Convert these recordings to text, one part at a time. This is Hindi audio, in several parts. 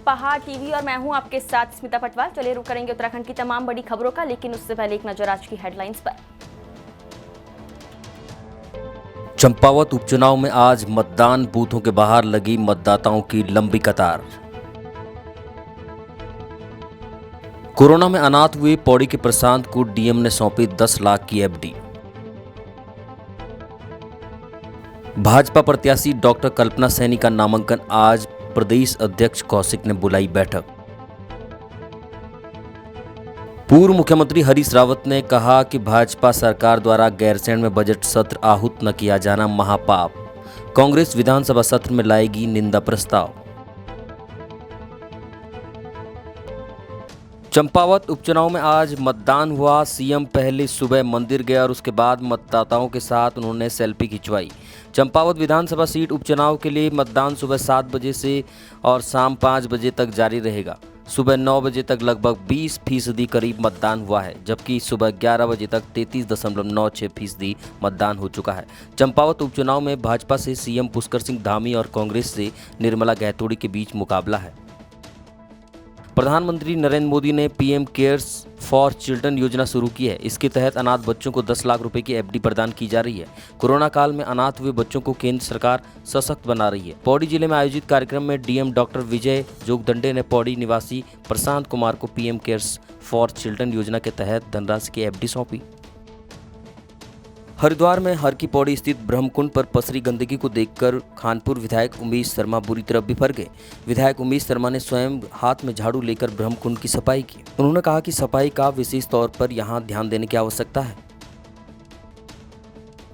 पहाड़ टीवी और मैं हूं आपके साथ स्मिता पटवार। चलिए रुक करेंगे उत्तराखंड की तमाम बड़ी खबरों का, लेकिन उससे पहले एक नजर आज की हेडलाइंस पर। चंपावत उपचुनाव में आज मतदान बूथों के बाहर लगी मतदाताओं की लंबी कतार। कोरोना में अनाथ हुए पौड़ी के प्रशांत को डीएम ने सौंपी 10 लाख की एफडी। भाजपा प्रत्याशी डॉक्टर कल्पना सैनी का नामांकन आज, प्रदेश अध्यक्ष कौशिक ने बुलाई बैठक। पूर्व मुख्यमंत्री हरीश रावत ने कहा कि भाजपा सरकार द्वारा गैरसैंण में बजट सत्र आहूत न किया जाना महापाप। कांग्रेस विधानसभा सत्र में लाएगी निंदा प्रस्ताव। चंपावत उपचुनाव में आज मतदान हुआ। सीएम पहले सुबह मंदिर गए और उसके बाद मतदाताओं के साथ उन्होंने सेल्फी खिंचवाई। चंपावत विधानसभा सीट उपचुनाव के लिए मतदान सुबह 7 बजे से और शाम 5 बजे तक जारी रहेगा। सुबह 9 बजे तक लगभग 20% करीब मतदान हुआ है, जबकि सुबह 11 बजे तक 33.96% मतदान हो चुका है। चंपावत उपचुनाव में भाजपा से सीएम पुष्कर सिंह धामी और कांग्रेस से निर्मला गहतोड़ी के बीच मुकाबला है। प्रधानमंत्री नरेंद्र मोदी ने पीएम केयर्स फॉर चिल्ड्रन योजना शुरू की है। इसके तहत अनाथ बच्चों को 10 लाख रुपए की एफडी प्रदान की जा रही है। कोरोना काल में अनाथ हुए बच्चों को केंद्र सरकार सशक्त बना रही है। पौड़ी जिले में आयोजित कार्यक्रम में डीएम डॉक्टर विजय जोगदंडे ने पौड़ी निवासी प्रशांत कुमार को पीएम केयर्स फॉर चिल्ड्रन योजना के तहत धनराशि की एफडी सौंपी। हरिद्वार में हर की पौड़ी स्थित ब्रह्मकुंड पर पसरी गंदगी को देखकर खानपुर विधायक उमेश शर्मा बुरी तरह बिफर गए। विधायक उमेश शर्मा ने स्वयं हाथ में झाड़ू लेकर ब्रह्मकुंड की सफाई की। उन्होंने कहा कि सफाई का विशेष तौर पर यहां ध्यान देने की आवश्यकता है।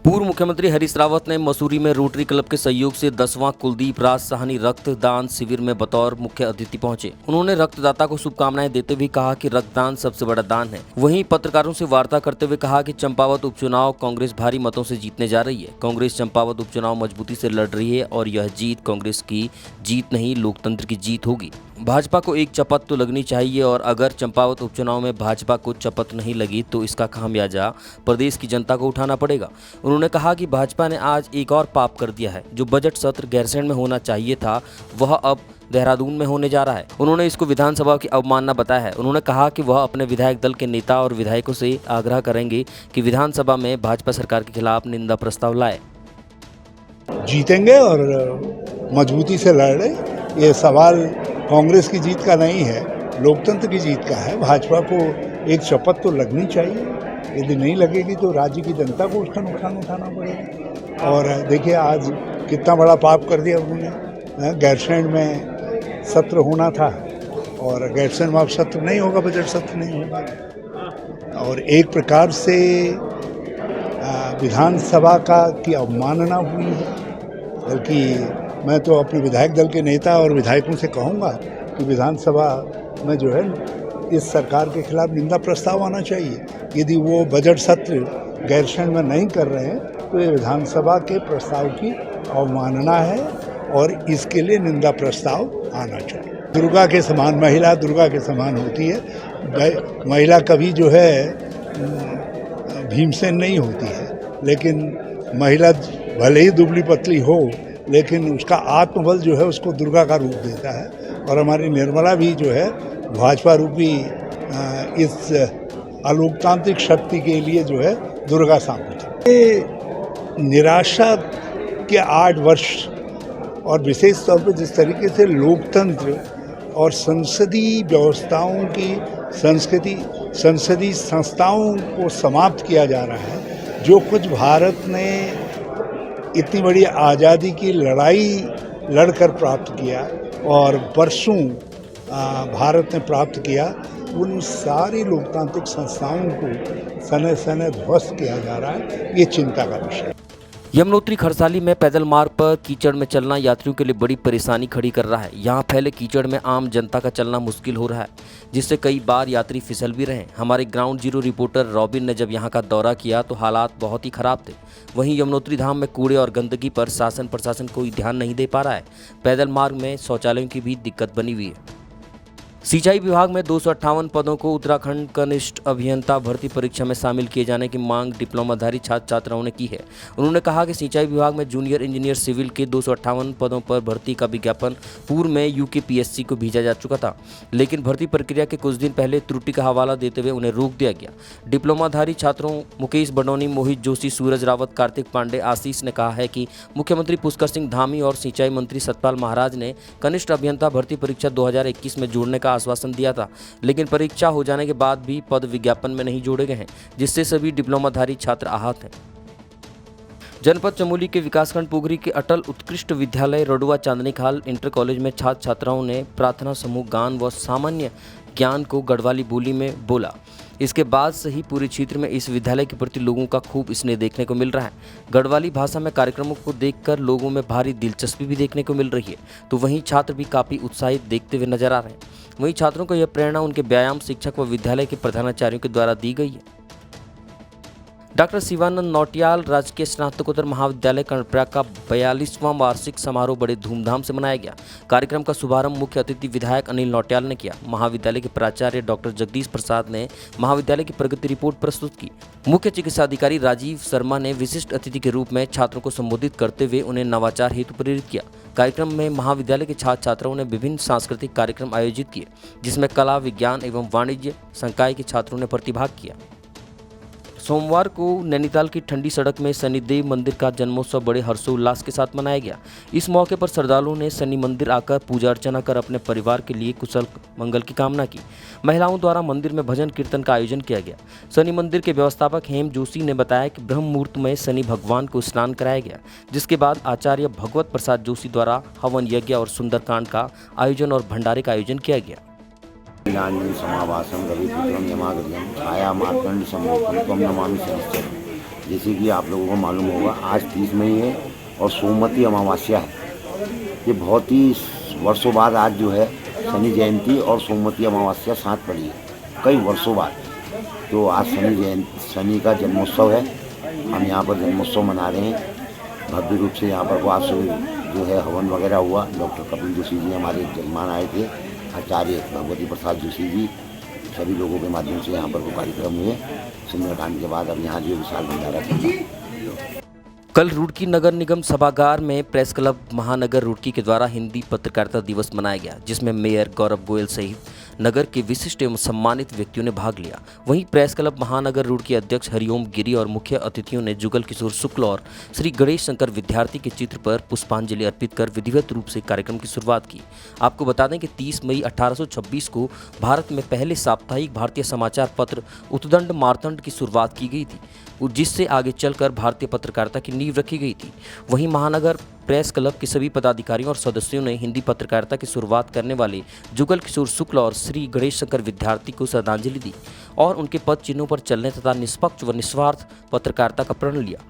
पूर्व मुख्यमंत्री हरीश रावत ने मसूरी में रोटरी क्लब के सहयोग से 10वां कुलदीप राज साहनी रक्तदान शिविर में बतौर मुख्य अतिथि पहुंचे। उन्होंने रक्तदाता को शुभकामनाएं देते हुए कहा कि रक्तदान सबसे बड़ा दान है। वहीं पत्रकारों से वार्ता करते हुए कहा कि चंपावत उपचुनाव कांग्रेस भारी मतों से जीतने जा रही है। कांग्रेस चंपावत उपचुनाव मजबूती से लड़ रही है और यह जीत कांग्रेस की जीत नहीं, लोकतंत्र की जीत होगी। भाजपा को एक चपत तो लगनी चाहिए और अगर चंपावत उपचुनाव में भाजपा को चपत नहीं लगी तो इसका खामियाजा प्रदेश की जनता को उठाना पड़ेगा। उन्होंने कहा कि भाजपा ने आज एक और पाप कर दिया है। जो बजट सत्र गैरसैंण में होना चाहिए था वह अब देहरादून में होने जा रहा है। उन्होंने इसको विधानसभा की अवमानना बताया है। उन्होंने कहा कि वह अपने विधायक दल के नेता और विधायकों से आग्रह करेंगे कि विधानसभा में भाजपा सरकार के खिलाफ निंदा प्रस्ताव लाए। जीतेंगे और मजबूती से लड़ रहे। ये सवाल कांग्रेस की जीत का नहीं है, लोकतंत्र की जीत का है। भाजपा को एक शपथ तो लगनी चाहिए। यदि नहीं लगेगी तो राज्य की जनता को उसका नुकसान उठाना पड़ेगा। और देखिए आज कितना बड़ा पाप कर दिया उन्होंने। गैरसैंण में सत्र होना था और गैरसैंण में अब सत्र नहीं होगा, बजट सत्र नहीं होगा। और एक प्रकार से विधानसभा की अवमानना हुई है। बल्कि मैं तो अपने विधायक दल के नेता और विधायकों से कहूँगा कि विधानसभा में जो है इस सरकार के खिलाफ निंदा प्रस्ताव आना चाहिए। यदि वो बजट सत्र गैरसैंण में नहीं कर रहे हैं तो ये विधानसभा के प्रस्ताव की अवमानना है और इसके लिए निंदा प्रस्ताव आना चाहिए। दुर्गा के समान महिला दुर्गा के समान होती है। महिला कभी जो है भीमसेन नहीं होती है, लेकिन महिला भले ही दुबली पतली हो लेकिन उसका आत्मबल जो है उसको दुर्गा का रूप देता है। और हमारी निर्मला भी जो है भाजपा रूपी इस अलोकतांत्रिक शक्ति के लिए जो है दुर्गा साबित है। ये निराशा के 8 वर्ष और विशेष तौर पर जिस तरीके से लोकतंत्र और संसदीय व्यवस्थाओं की संसदीय संस्थाओं को समाप्त किया जा रहा है। जो कुछ भारत ने इतनी बड़ी आज़ादी की लड़ाई लड़कर प्राप्त किया और वर्षों भारत ने प्राप्त किया, उन सारी लोकतांत्रिक संस्थाओं को सने सने ध्वस्त किया जा रहा है। ये चिंता का विषय है। यमुनोत्री खरसाली में पैदल मार्ग पर कीचड़ में चलना यात्रियों के लिए बड़ी परेशानी खड़ी कर रहा है। यहाँ फैले कीचड़ में आम जनता का चलना मुश्किल हो रहा है, जिससे कई बार यात्री फिसल भी रहे। हमारे ग्राउंड जीरो रिपोर्टर रॉबिन ने जब यहाँ का दौरा किया तो हालात बहुत ही खराब थे। वहीं यमुनोत्री धाम में कूड़े और गंदगी पर शासन प्रशासन कोई ध्यान नहीं दे पा रहा है। पैदल मार्ग में शौचालयों की भी दिक्कत बनी हुई है। सिंचाई विभाग में 258 पदों को उत्तराखंड कनिष्ठ अभियंता भर्ती परीक्षा में शामिल किए जाने की मांग डिप्लोमाधारी छात्र छात्राओं ने की है। उन्होंने कहा कि सिंचाई विभाग में जूनियर इंजीनियर सिविल के 258 पदों पर भर्ती का विज्ञापन पूर्व में यूकेपीएससी को भेजा जा चुका था, लेकिन भर्ती प्रक्रिया के कुछ दिन पहले त्रुटि का हवाला देते हुए उन्हें रोक दिया गया। डिप्लोमाधारी छात्रों मुकेश बडौनी, मोहित जोशी, सूरज रावत, कार्तिक पांडे, आशीष ने कहा है कि मुख्यमंत्री पुष्कर सिंह धामी और सिंचाई मंत्री सतपाल महाराज ने कनिष्ठ अभियंता भर्ती परीक्षा 2021 में जोड़ने का आश्वासन दिया था, लेकिन परीक्षा हो जाने के बाद भी पद विज्ञापन में नहीं जोड़े गए हैं, जिससे सभी डिप्लोमाधारी छात्र आहत हैं। जनपद चमोली के विकासखंड पोखरी के अटल उत्कृष्ट विद्यालय रडुआ चांदनी खाल इंटर कॉलेज में छात्र छात्राओं ने प्रार्थना समूह गान व सामान्य ज्ञान को गढ़वाली बोली में बोला। इसके बाद से ही पूरे क्षेत्र में इस विद्यालय के प्रति लोगों का खूब स्नेह देखने को मिल रहा है। गढ़वाली भाषा में कार्यक्रमों को देखकर लोगों में भारी दिलचस्पी भी देखने को मिल रही है, तो वहीं छात्र भी काफ़ी उत्साहित देखते हुए नजर आ रहे हैं। वहीं छात्रों को यह प्रेरणा उनके व्यायाम शिक्षक व विद्यालय के प्रधानाचार्यों के द्वारा दी गई है। डॉक्टर शिवानंद नौटियाल राजकीय स्नातकोत्तर महाविद्यालय कर्णप्रयाग का 42वां वार्षिक समारोह बड़े धूमधाम से मनाया गया। कार्यक्रम का शुभारंभ मुख्य अतिथि विधायक अनिल नौटियाल ने किया। महाविद्यालय के प्राचार्य डॉक्टर जगदीश प्रसाद ने महाविद्यालय की प्रगति रिपोर्ट प्रस्तुत की। मुख्य चिकित्सा अधिकारी राजीव शर्मा ने विशिष्ट अतिथि के रूप में छात्रों को संबोधित करते हुए उन्हें नवाचार हेतु प्रेरित किया। कार्यक्रम में महाविद्यालय के छात्र छात्राओं ने विभिन्न सांस्कृतिक कार्यक्रम आयोजित किए, जिसमें कला, विज्ञान एवं वाणिज्य संकाय के छात्रों ने प्रतिभाग किया। सोमवार को नैनीताल की ठंडी सड़क में शनिदेव मंदिर का जन्मोत्सव बड़े हर्षोल्लास के साथ मनाया गया। इस मौके पर श्रद्धालुओं ने शनि मंदिर आकर पूजा अर्चना कर अपने परिवार के लिए कुशल मंगल की कामना की। महिलाओं द्वारा मंदिर में भजन कीर्तन का आयोजन किया गया। शनि मंदिर के व्यवस्थापक हेम जोशी ने बताया कि ब्रह्म मुहूर्त में शनि भगवान को स्नान कराया गया, जिसके बाद आचार्य भगवत प्रसाद जोशी द्वारा हवन यज्ञ और सुंदरकांड का आयोजन और भंडारे का आयोजन किया गया। समावासम रविपुत्रम यमागर्यम छाया मार्कंड सम्मोहन तम नमामि शनिश्चरम। जैसे कि आप लोगों को मालूम होगा, आज 30 मई है और सोमवती अमावस्या है। ये बहुत ही वर्षों बाद आज जो है शनि जयंती और सोमवती अमावस्या साथ पड़ी है, कई वर्षों बाद। तो आज शनि का जन्मोत्सव है। हम यहाँ पर जन्मोत्सव मना रहे हैं भव्य रूप से। यहाँ पर आज जो है हवन वगैरह हुआ। डॉक्टर कपिल जोशी जी हमारे जजमान आए थे, आचार्य भगवती प्रसाद जोशी जी, सभी लोगों के माध्यम से यहाँ पर वो कार्यक्रम हुए। सुंदरकांड के बाद अब यहाँ जो विशाल भंडारा चला। कल रुड़की नगर निगम सभागार में प्रेस क्लब महानगर रुड़की के द्वारा हिंदी पत्रकारिता दिवस मनाया गया, जिसमें मेयर गौरव गोयल सहित नगर के विशिष्ट एवं सम्मानित व्यक्तियों ने भाग लिया। वहीं प्रेस क्लब महानगर रुड़की अध्यक्ष हरिओम गिरी और मुख्य अतिथियों ने जुगल किशोर शुक्ल और श्री गणेश शंकर विद्यार्थी के चित्र पर पुष्पांजलि अर्पित कर विधिवत रूप से कार्यक्रम की शुरुआत की। आपको बता दें कि 30 मई 1826 को भारत में पहले साप्ताहिक भारतीय समाचार पत्र उद्दंड मार्तंड की शुरुआत की गई थी, जिससे आगे चलकर भारतीय पत्रकारिता की नींव रखी गई थी। वहीं महानगर प्रेस क्लब के सभी पदाधिकारियों और सदस्यों ने हिंदी पत्रकारिता की शुरुआत करने वाले जुगल किशोर शुक्ल और श्री गणेश शंकर विद्यार्थी को श्रद्धांजलि दी और उनके पद चिन्हों पर चलने तथा निष्पक्ष व निस्वार्थ पत्रकारिता का प्रण लिया।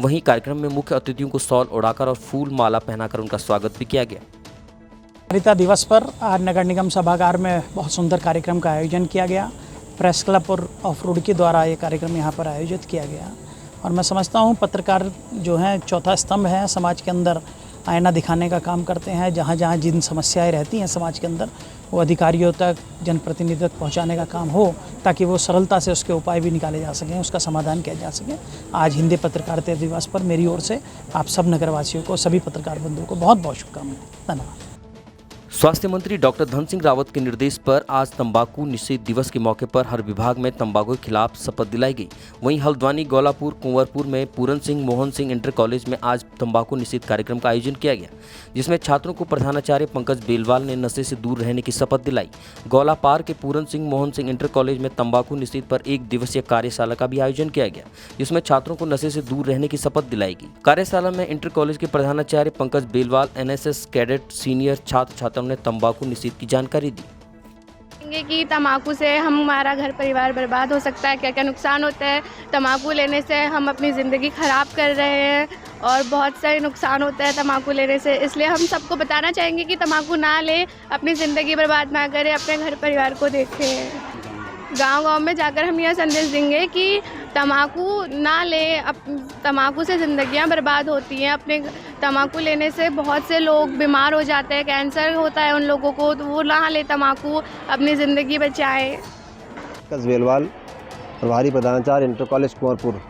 वहीं कार्यक्रम में मुख्य अतिथियों को शॉल उड़ाकर और फूल माला पहनाकर उनका स्वागत भी किया गया। पत्रकारिता दिवस पर आज नगर निगम सभागार में बहुत सुंदर कार्यक्रम का आयोजन किया गया। प्रेस क्लब और ऑफ रुड़की द्वारा ये कार्यक्रम यहाँ पर आयोजित किया गया और मैं समझता हूँ पत्रकार जो हैं चौथा स्तंभ है, समाज के अंदर आईना दिखाने का काम करते हैं। जहाँ जहाँ जिन समस्याएं रहती हैं समाज के अंदर, वो अधिकारियों तक, जनप्रतिनिधियों तक पहुँचाने का काम हो, ताकि वो सरलता से उसके उपाय भी निकाले जा सकें, उसका समाधान किया जा सके। आज हिंदी पत्रकारिता दिवस पर मेरी ओर से आप सब नगरवासियों को, सभी पत्रकार बंधुओं को बहुत बहुत शुभकामनाएं। धन्यवाद। स्वास्थ्य मंत्री डॉक्टर धन सिंह रावत के निर्देश पर आज तंबाकू निषेध दिवस के मौके पर हर विभाग में तंबाकू के खिलाफ शपथ दिलाई गई। वहीं हल्द्वानी, गौलापुर, कुंवरपुर में पूरन सिंह मोहन सिंह इंटर कॉलेज में आज तंबाकू निषेध कार्यक्रम का आयोजन किया गया, जिसमें छात्रों को प्रधानाचार्य पंकज बेलवाल ने नशे से दूर रहने की शपथ दिलाई। गौलापार के पूरन सिंह मोहन सिंह इंटर कॉलेज में तंबाकू निषेध पर 1 दिवसीय कार्यशाला का भी आयोजन किया गया, जिसमें छात्रों को नशे से दूर रहने की शपथ दिलाई गई। कार्यशाला में इंटर कॉलेज के प्रधानाचार्य Pankaj Belwal, NSS cadet, senior छात्र छात्राओं ने तंबाकू निषेध की जानकारी दी। कि तम्बाकू से हमारा घर परिवार बर्बाद हो सकता है, क्या क्या नुकसान होता है। तम्बाकू लेने से हम अपनी ज़िंदगी ख़राब कर रहे हैं और बहुत सारे नुकसान होता है तम्बाकू लेने से। इसलिए हम सबको बताना चाहेंगे कि तम्बाकू ना लें, अपनी ज़िंदगी बर्बाद ना करें, अपने घर परिवार को देखें। गांव-गांव में जाकर हम यह संदेश देंगे कि तम्बाकू ना ले, तम्बाकू से ज़िंदगियां बर्बाद होती हैं। अपने तम्बाकू लेने से बहुत से लोग बीमार हो जाते हैं, कैंसर होता है उन लोगों को, तो वो ना ले तम्बाकू, अपनी ज़िंदगी बचाएं। कसबेलवाल, प्रभारी प्रधानाचार्य इंटर कॉलेज कुंवरपुर।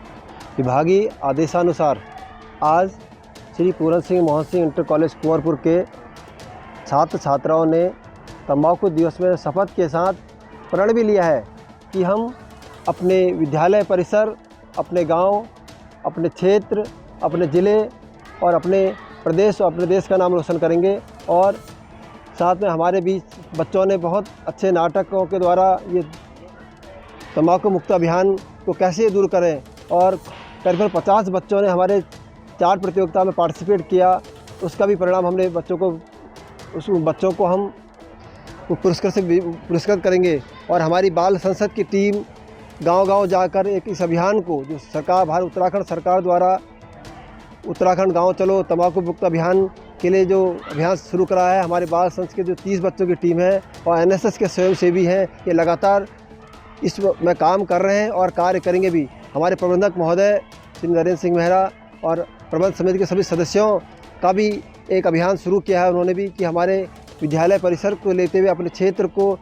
विभागीय आदेशानुसार आज श्री पूरन सिंह मोहन सिंह इंटर कॉलेज कुंवरपुर के छात्र छात्राओं ने तंबाकू दिवस में शपथ के साथ प्रण भी लिया है कि हम अपने विद्यालय परिसर, अपने गांव, अपने क्षेत्र, अपने ज़िले और अपने प्रदेश और अपने देश का नाम रोशन करेंगे। और साथ में हमारे बीच बच्चों ने बहुत अच्छे नाटकों के द्वारा ये तंबाकू मुक्त अभियान को कैसे दूर करें, और करीबन 50 बच्चों ने हमारे 4 प्रतियोगिता में पार्टिसिपेट किया। उसका भी परिणाम हमने उस बच्चों को हम पुरस्कृत करेंगे। और हमारी बाल संसद की टीम गांव-गांव जाकर इस अभियान को, जो सरकार उत्तराखंड सरकार द्वारा उत्तराखंड गांव चलो तंबाकू मुक्त अभियान के लिए जो अभियान शुरू करा है, हमारे बाल संसद के जो 30 बच्चों की टीम है और एनएसएस के स्वयंसेवी हैं, ये लगातार इसमें काम कर रहे हैं और कार्य करेंगे भी। हमारे प्रबंधक महोदय श्री नरेंद्र सिंह मेहरा और प्रबंध समिति के सभी सदस्यों का भी एक अभियान शुरू किया है उन्होंने भी, कि हमारे विद्यालय परिसर को लेते हुए अपने क्षेत्र को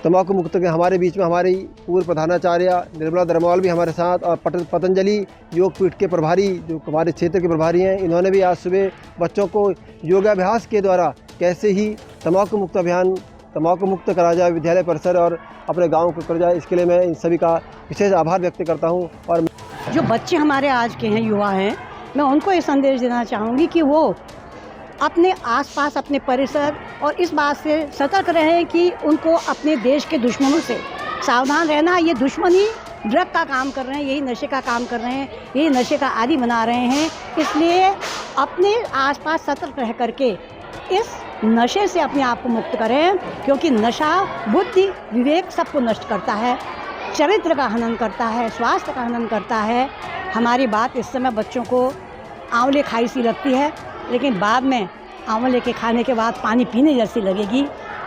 तंबाकू मुक्त के। हमारे बीच में हमारी पूर्व प्रधानाचार्य निर्मला दरमवाल भी हमारे साथ, और पतंजलि योगपीठ के प्रभारी जो हमारे क्षेत्र के प्रभारी हैं, इन्होंने भी आज सुबह बच्चों को योगाभ्यास के द्वारा कैसे ही तंबाकू मुक्त अभियान, तंबाकू मुक्त करा जाए विद्यालय परिसर और अपने गाँव को कर जाए, इसके लिए मैं इन सभी का विशेष आभार व्यक्त करता हूँ। और जो बच्चे हमारे आज के हैं, युवा हैं, मैं उनको ये संदेश देना चाहूँगी कि वो अपने आसपास, अपने परिसर और इस बात से सतर्क रहें कि उनको अपने देश के दुश्मनों से सावधान रहना। ये दुश्मन ही ड्रग का काम कर रहे हैं, यही नशे का काम कर रहे हैं, यही नशे का आदी बना रहे हैं। इसलिए अपने आसपास सतर्क रह करके इस नशे से अपने आप को मुक्त करें, क्योंकि नशा बुद्धि विवेक सबको नष्ट करता है, चरित्र का हनन करता है, स्वास्थ्य का हनन करता है। हमारी बात इस समय बच्चों को आंवले खाई सी लगती है, लेकिन बाद में आंवले के खाने के बाद पानी पीने जैसी लगेगी।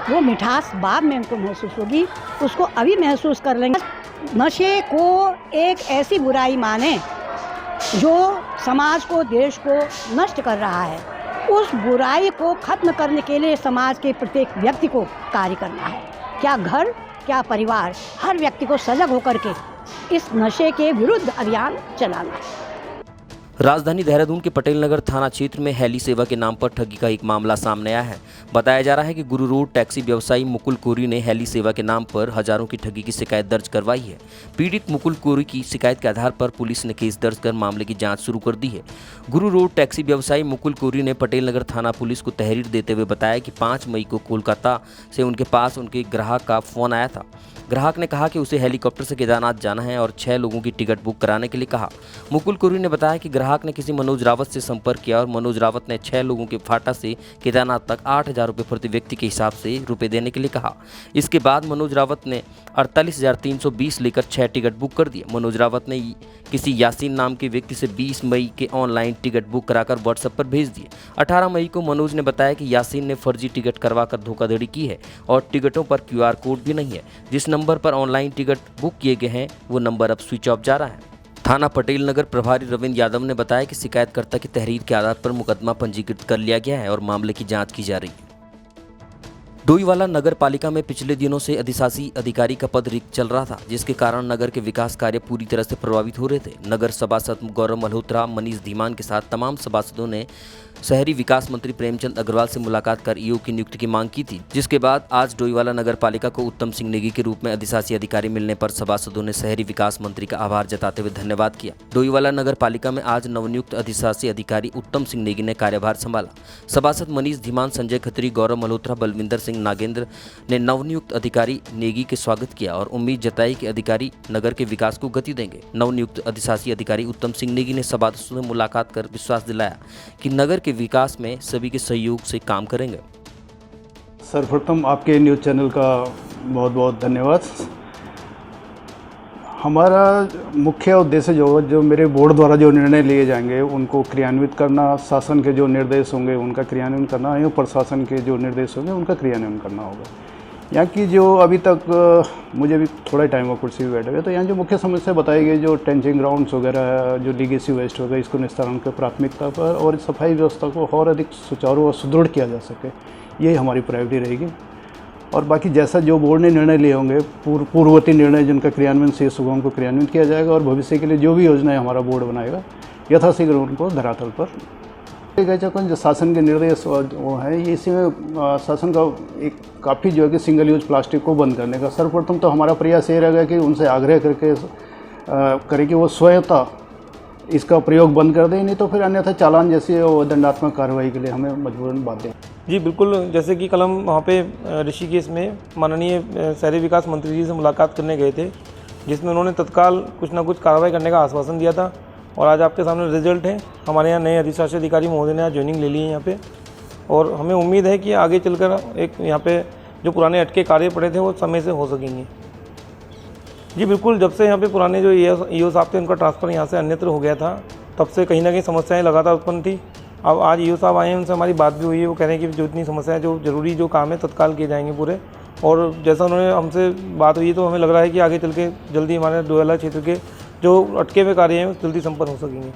वो मिठास बाद में उनको महसूस होगी, उसको अभी महसूस कर लेंगे। नशे को एक ऐसी बुराई माने जो समाज को, देश को नष्ट कर रहा है। उस बुराई को खत्म करने के लिए समाज के प्रत्येक व्यक्ति को कार्य करना है। क्या घर, क्या परिवार, हर व्यक्ति को सजग होकर के इस नशे के विरुद्ध अभियान चलाना है। राजधानी देहरादून के पटेल नगर थाना क्षेत्र में हेली सेवा के नाम पर ठगी का एक मामला सामने आया है। बताया जा रहा है कि गुरु रोड टैक्सी व्यवसायी मुकुल कोरी ने हेली सेवा के नाम पर हजारों की ठगी की शिकायत दर्ज करवाई है। पीड़ित मुकुल कोरी की शिकायत के आधार पर पुलिस ने केस दर्ज कर मामले की जांच शुरू कर दी है। गुरु रोड टैक्सी व्यवसायी मुकुल कोरी ने पटेल नगर थाना पुलिस को तहरीर देते हुए बताया कि 5 मई को कोलकाता से उनके पास उनके ग्राहक का फोन आया था। ग्राहक ने कहा कि उसे हेलीकॉप्टर से केदारनाथ जाना है और 6 लोगों की टिकट बुक कराने के लिए कहा। मुकुल कोरी ने बताया कि ग्राहक ने किसी मनोज रावत से संपर्क किया और मनोज रावत ने 6 लोगों के फाटा से केदारनाथ तक 8,000 रुपये प्रति व्यक्ति के हिसाब से रुपये देने के लिए कहा। इसके बाद मनोज रावत ने 48,320 लेकर 6 टिकट बुक कर दिए। मनोज रावत ने किसी यासीन नाम के व्यक्ति से 20 मई के ऑनलाइन टिकट बुक कराकर व्हाट्सएप पर भेज दिए। 18 मई को मनोज ने बताया कि यासीन ने फर्जी टिकट करवाकर धोखाधड़ी की है और टिकटों पर QR कोड भी नहीं है। जिस नंबर पर ऑनलाइन टिकट बुक किए गए हैं वो नंबर अब स्विच ऑफ जा रहा है। थाना पटेल नगर प्रभारी रविंद्र यादव ने बताया कि शिकायतकर्ता की तहरीर के आधार पर मुकदमा पंजीकृत कर लिया गया है और मामले की जांच की जा रही है। डोईवाला नगर पालिका में पिछले दिनों से अधिशासी अधिकारी का पद रिक्त चल रहा था, जिसके कारण नगर के विकास कार्य पूरी तरह से प्रभावित हो रहे थे। नगर सभासद गौरव मल्होत्रा, मनीष धीमान के साथ तमाम सभासदों ने शहरी विकास मंत्री प्रेमचंद अग्रवाल से मुलाकात कर ईओ की नियुक्ति की मांग की थी, जिसके बाद आज डोईवाला नगर पालिका को उत्तम सिंह नेगी के रूप में अधिशासी अधिकारी मिलने पर सभासदों ने शहरी विकास मंत्री का आभार जताते हुए धन्यवाद किया। डोईवाला नगर पालिका में आज नवनियुक्त अधिशासी अधिकारी उत्तम सिंह नेगी ने कार्यभार संभाला। सभासद मनीष धीमान, संजय खत्री, गौरव मल्होत्रा, बलविंदर सिंह नागेंद्र ने नवनियुक्त अधिकारी नेगी के स्वागत किया और उम्मीद जताई कि अधिकारी नगर के विकास को गति देंगे। नवनियुक्त अधिशासी अधिकारी उत्तम सिंह नेगी ने सभासदों से मुलाकात कर विश्वास दिलाया कि नगर के विकास में सभी के सहयोग से काम करेंगे। सर्वप्रथम आपके न्यूज़ चैनल का बहुत बहुत धन्यवाद। हमारा मुख्य उद्देश्य जो मेरे बोर्ड द्वारा जो निर्णय लिए जाएंगे उनको क्रियान्वित करना, शासन के जो निर्देश होंगे उनका क्रियान्वयन करना है, प्रशासन के जो निर्देश होंगे उनका क्रियान्वयन करना होगा। यहाँ की जो अभी तक मुझे भी थोड़ा टाइम हुआ कुर्सी पे बैठे हुए, तो यहाँ जो मुख्य समस्या बताई गई, जो टेंचिंग ग्राउंड्स वगैरह है, जो लीगेसी वेस्ट वगैरह, इसको निस्तारण की प्राथमिकता पर और सफाई व्यवस्था को और अधिक सुचारू और सुदृढ़ किया जा सके, यही हमारी प्रायोरिटी रहेगी। और बाकी जैसा जो बोर्ड ने निर्णय लिए होंगे, पूर्ववर्ती निर्णय जिनका क्रियान्वयन शेष होगा, उनको क्रियान्वित किया जाएगा और भविष्य के लिए जो भी योजनाएं हमारा बोर्ड बनाएगा यथाशीघ्र उनको धरातल पर कह सकूँ। जो शासन के निर्देश वो है, ये इसी में शासन का एक काफ़ी जो है कि सिंगल यूज प्लास्टिक को बंद करने का सर्वप्रथम तो हमारा प्रयास ये रहेगा कि उनसे आग्रह करके करें कि वो स्वयंता इसका प्रयोग बंद कर दें, नहीं तो फिर अन्यथा चालान जैसी दंडात्मक कार्रवाई के लिए हमें मजबूरन बाध्य। जी बिल्कुल, जैसे कि कल हम वहाँ पे ऋषिकेश में माननीय शहरी विकास मंत्री जी से मुलाकात करने गए थे, जिसमें उन्होंने तत्काल कुछ ना कुछ कार्रवाई करने का आश्वासन दिया था और आज आपके सामने रिजल्ट है। हमारे यहाँ नए अधिशासी अधिकारी महोदय ने आज ज्वाइनिंग ले ली है यहाँ पे और हमें उम्मीद है कि आगे चलकर एक यहाँ पे जो पुराने अटके कार्य पड़े थे वो समय से हो सकेंगे। जी बिल्कुल, जब से यहाँ पे पुराने जो ईओ साहब थे उनका ट्रांसफ़र यहाँ से अन्यत्र हो गया था, तब से कहीं ना कहीं समस्याएं लगातार उत्पन्न थी। अब आज ईओ साहब आए हैं, उनसे हमारी बात भी हुई है, वो कह रहे हैं कि जो इतनी समस्याएं, जो ज़रूरी जो काम है तत्काल किए जाएंगे पूरे। और जैसा उन्होंने हमसे बात हुई तो हमें लग रहा है कि आगे चल के जल्दी हमारे डोयला क्षेत्र के जो अटके हुए कार्य हैं जल्दी संपन्न हो सकेंगे।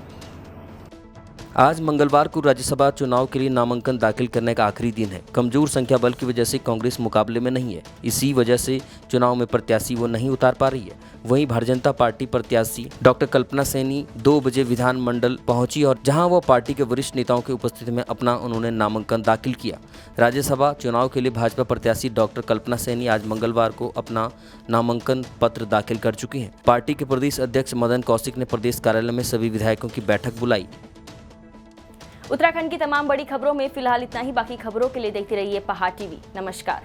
आज मंगलवार को राज्यसभा चुनाव के लिए नामांकन दाखिल करने का आखिरी दिन है। कमजोर संख्या बल की वजह से कांग्रेस मुकाबले में नहीं है, इसी वजह से चुनाव में प्रत्याशी वो नहीं उतार पा रही है। वहीं भारतीय जनता पार्टी प्रत्याशी डॉक्टर कल्पना सैनी 2 बजे विधानमंडल पहुंची और जहां वो पार्टी के वरिष्ठ नेताओं की उपस्थिति में अपना उन्होंने नामांकन दाखिल किया। राज्यसभा चुनाव के लिए भाजपा प्रत्याशी डॉक्टर कल्पना सैनी आज मंगलवार को अपना नामांकन पत्र दाखिल कर चुकी हैं। पार्टी के प्रदेश अध्यक्ष मदन कौशिक ने प्रदेश कार्यालय में सभी विधायकों की बैठक बुलाई। उत्तराखंड की तमाम बड़ी खबरों में फिलहाल इतना ही। बाकी खबरों के लिए देखते रहिए पहाड़ टीवी। नमस्कार।